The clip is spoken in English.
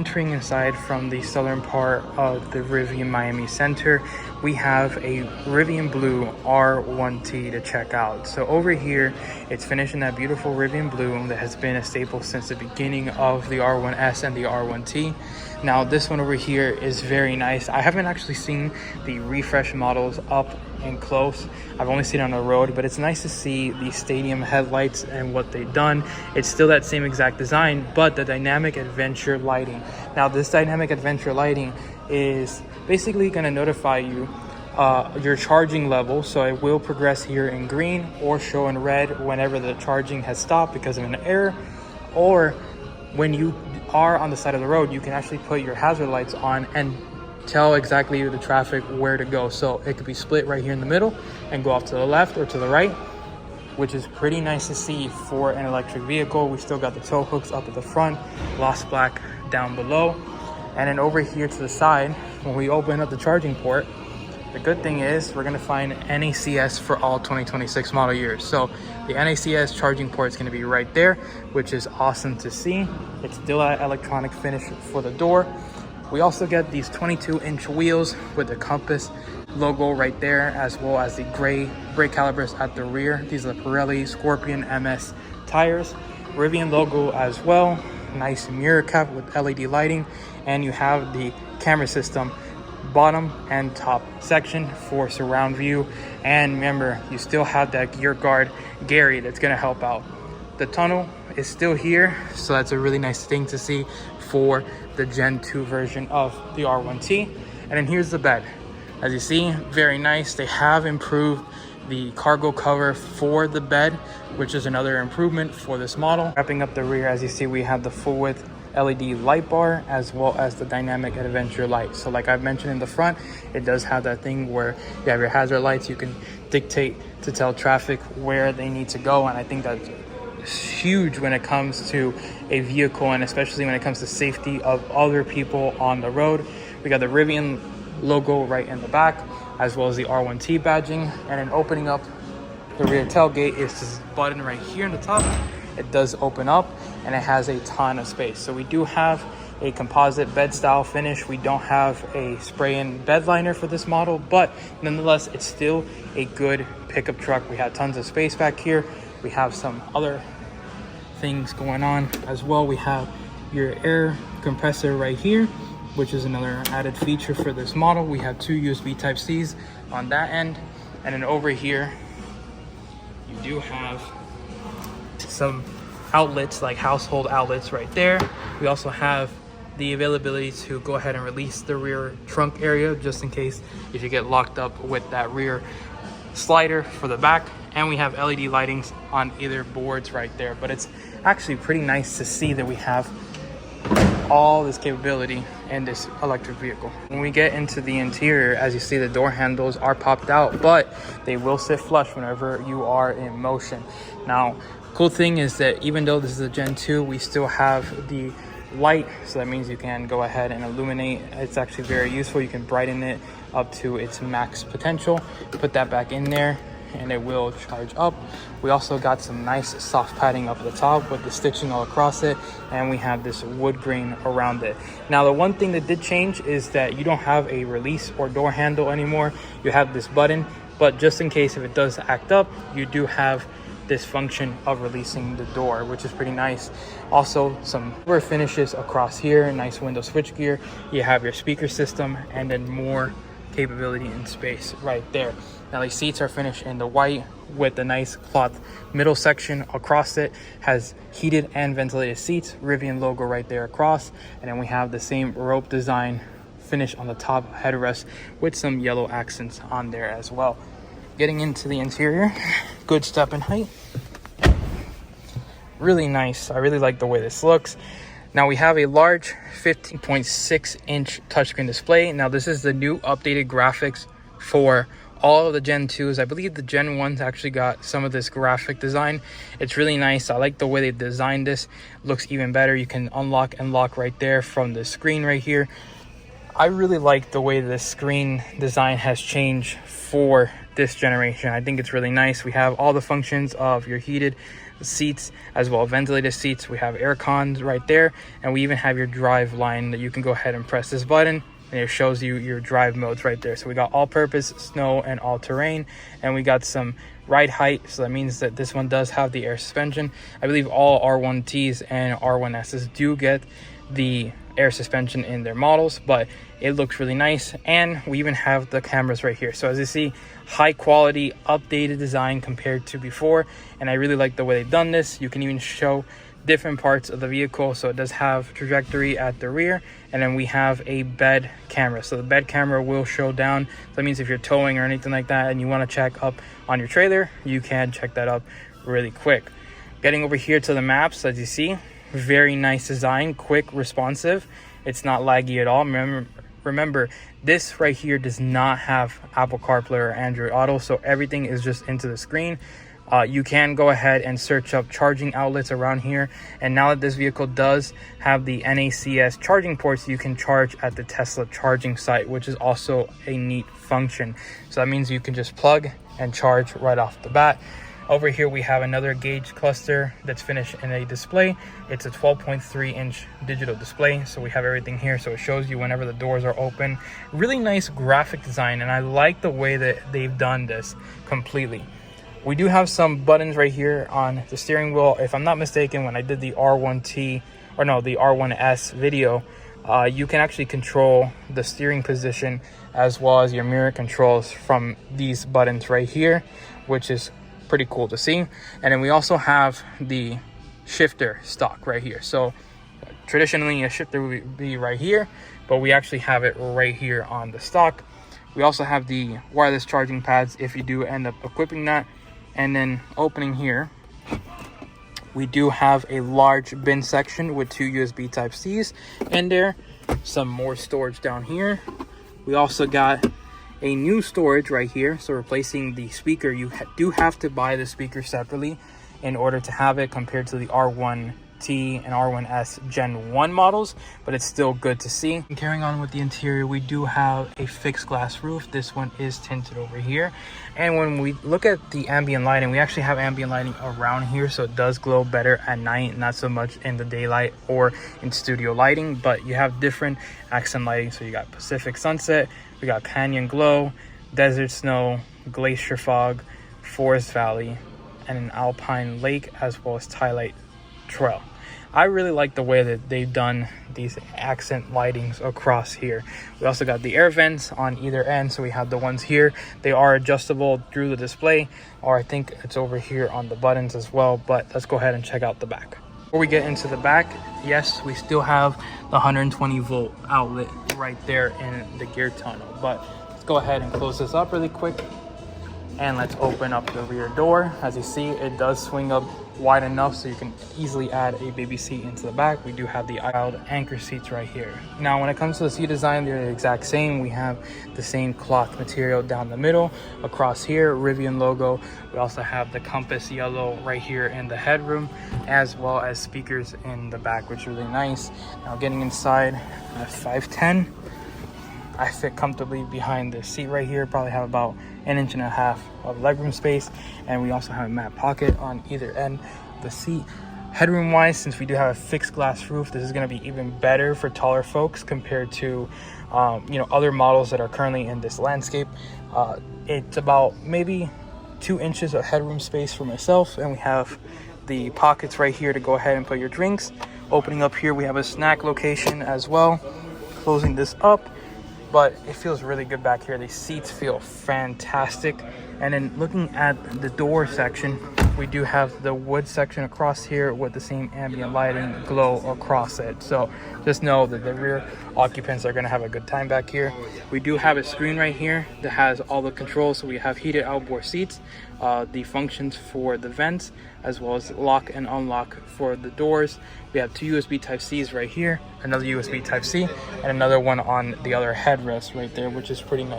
entering inside from the southern part of the Rivian Miami Center, we have a Rivian Blue R1T to check out. So over here, it's finished in that beautiful Rivian Blue that has been a staple since the beginning of the R1S and the R1T. Now this one over here is very nice. I haven't actually seen the refresh models up and close. I've only seen it on the road, but it's nice to see the stadium headlights and what they've done. It's still that same exact design, but the dynamic adventure lighting. Now this dynamic adventure lighting is basically going to notify you your charging level, so it will progress here in green or show in red whenever the charging has stopped because of an error, or when you are on the side of the road, you can actually put your hazard lights on and tell exactly the traffic where to go. So it could be split right here in the middle and go off to the left or to the right, which is pretty nice to see for an electric vehicle. We still got the tow hooks up at the front, gloss black down below. And then over here to the side, when we open up the charging port, the good thing is we're gonna find NACS for all 2026 model years. So the NACS charging port is gonna be right there, which is awesome to see. It's still an electronic finish for the door. We also get these 22-inch wheels with the Compass logo right there, as well as the gray brake calipers at the rear. These are the Pirelli Scorpion MS tires. Rivian logo as well. Nice mirror cap with LED lighting. And you have the camera system bottom and top section for surround view. And remember, you still have that gear guard Gary that's going to help out. The tunnel is still here, so that's a really nice thing to see for the Gen 2 version of the R1T. And then here's the bed. As you see, very nice. They have improved the cargo cover for the bed, which is another improvement for this model. Wrapping up the rear, as you see, we have the full width LED light bar as well as the dynamic adventure light. So like I've mentioned in the front, it does have that thing where you have your hazard lights. You can dictate to tell traffic where they need to go, and I think that's huge when it comes to a vehicle, and especially when it comes to safety of other people on the road. We got the Rivian logo right in the back, as well as the R1T badging. And then opening up the rear tailgate is this button right here in the top. It does open up and it has a ton of space. So we do have a composite bed style finish. We don't have a spray-in bed liner for this model, but nonetheless, it's still a good pickup truck. We have tons of space back here. We have some other things going on as well. We have your air compressor right here, which is another added feature for this model. We have two USB Type-Cs on that end. And then over here, you do have some outlets, like household outlets right there. We also have the availability to go ahead and release the rear trunk area, just in case if you get locked up with that rear slider for the back. And we have LED lightings on either boards right there. But it's actually pretty nice to see that we have all this capability in this electric vehicle. When we get into the interior, as you see, the door handles are popped out, but they will sit flush whenever you are in motion. Now, cool thing is that even though this is a Gen 2, we still have the light, so that means you can go ahead and illuminate. It's actually very useful. You can brighten it up to its max potential, put that back in there, and it will charge up. We also got some nice soft padding up at the top with the stitching all across it, and we have this wood grain around it. Now, the one thing that did change is that you don't have a release or door handle anymore. You have this button, but just in case if it does act up, you do have this function of releasing the door, which is pretty nice. Also, some rubber finishes across here, nice window switch gear. You have your speaker system, and then more capability and space right there. Now, these seats are finished in the white with a nice cloth middle section across it. Has heated and ventilated seats, Rivian logo right there across. And then we have the same rope design finish on the top headrest with some yellow accents on there as well. Getting into the interior, good step in height. Really nice. I really like the way this looks. Now we have a large 15.6-inch touchscreen display. Now this is the new updated graphics for all of the Gen 2s. I believe the Gen 1s actually got some of this graphic design. It's really nice. I like the way they designed this. Looks even better. You can unlock and lock right there from the screen right here. I really like the way the screen design has changed for this generation. I think it's really nice. We have all the functions of your heated seats as well, ventilated seats. We have air cons right there, and we even have your drive line that you can go ahead and press this button and it shows you your drive modes right there. So we got all-purpose, snow, and all-terrain, and we got some ride height, so that means that this one does have the air suspension. I believe all R1Ts and R1Ss do get the air suspension in their models, but it looks really nice. And we even have the cameras right here. So as you see, high quality, updated design compared to before, and I really like the way they've done this. You can even show different parts of the vehicle. So it does have trajectory at the rear, and then we have a bed camera. So the bed camera will show down. So that means if you're towing or anything like that and you want to check up on your trailer, you can check that up really quick. Getting over here to the maps, as you see, very nice design, quick, responsive. It's not laggy at all. Remember, this right here does not have Apple CarPlay or Android Auto, so everything is just into the screen. You can go ahead and search up charging outlets around here, and now that this vehicle does have the NACS charging ports, you can charge at the Tesla charging site, which is also a neat function. So that means you can just plug and charge right off the bat. Over here we have another gauge cluster that's finished in a display. It's a 12.3-inch digital display, so we have everything here, so it shows you whenever the doors are open. Really nice graphic design, and I like the way that they've done this completely. We do have some buttons right here on the steering wheel. If I'm not mistaken, when I did the R1T, or no, the R1S video, you can actually control the steering position as well as your mirror controls from these buttons right here, which is pretty cool to see. And then we also have the shifter stock right here. So traditionally a shifter would be right here, but we actually have it right here on the stock. We also have the wireless charging pads if you do end up equipping that. And then opening here, we do have a large bin section with 2 USB Type-Cs in there. Some more storage down here. We also got a new storage right here, so replacing the speaker. You do have to buy the speaker separately in order to have it, compared to the R1T and R1S Gen 1 models, but it's still good to see. And carrying on with the interior, we do have a fixed glass roof. This one is tinted over here, and when we look at the ambient lighting, we actually have ambient lighting around here, so it does glow better at night, not so much in the daylight or in studio lighting. But you have different accent lighting, so you got Pacific Sunset, we got Canyon Glow, Desert Snow, Glacier Fog, Forest Valley, and an Alpine Lake, as well as Twilight Trail. I really like the way that they've done these accent lightings across here. We also got the air vents on either end, so we have the ones here. They are adjustable through the display, or I think it's over here on the buttons as well. But let's go ahead and check out the back. Before we get into the back, yes, we still have the 120 volt outlet right there in the gear tunnel. But let's go ahead and close this up really quick, and let's open up the rear door. As you see, it does swing up wide enough so you can easily add a baby seat into the back. We do have the child anchor seats right here. Now when it comes to the seat design, they're the exact same. We have the same cloth material down the middle. Across here, Rivian logo. We also have the compass yellow right here in the headroom, as well as speakers in the back, which is really nice. Now getting inside, at 5'10", I fit comfortably behind the seat right here. Probably have about 1.5 inches of legroom space, and we also have a mat pocket on either end of the seat. Headroom wise, since we do have a fixed glass roof, this is going to be even better for taller folks compared to other models that are currently in this landscape. It's about maybe 2 inches of headroom space for myself, and we have the pockets right here to go ahead and put your drinks. Opening up here, we have a snack location as well. Closing this up, but it feels really good back here. These seats feel fantastic. And then looking at the door section, we do have the wood section across here with the same ambient lighting glow across it. So just know that the rear occupants are going to have a good time back here. We do have a screen right here that has all the controls. So we have heated outboard seats, the functions for the vents, as well as lock and unlock for the doors. We have 2 USB Type-Cs right here, another USB Type-C, and another one on the other headrest right there, which is pretty nice.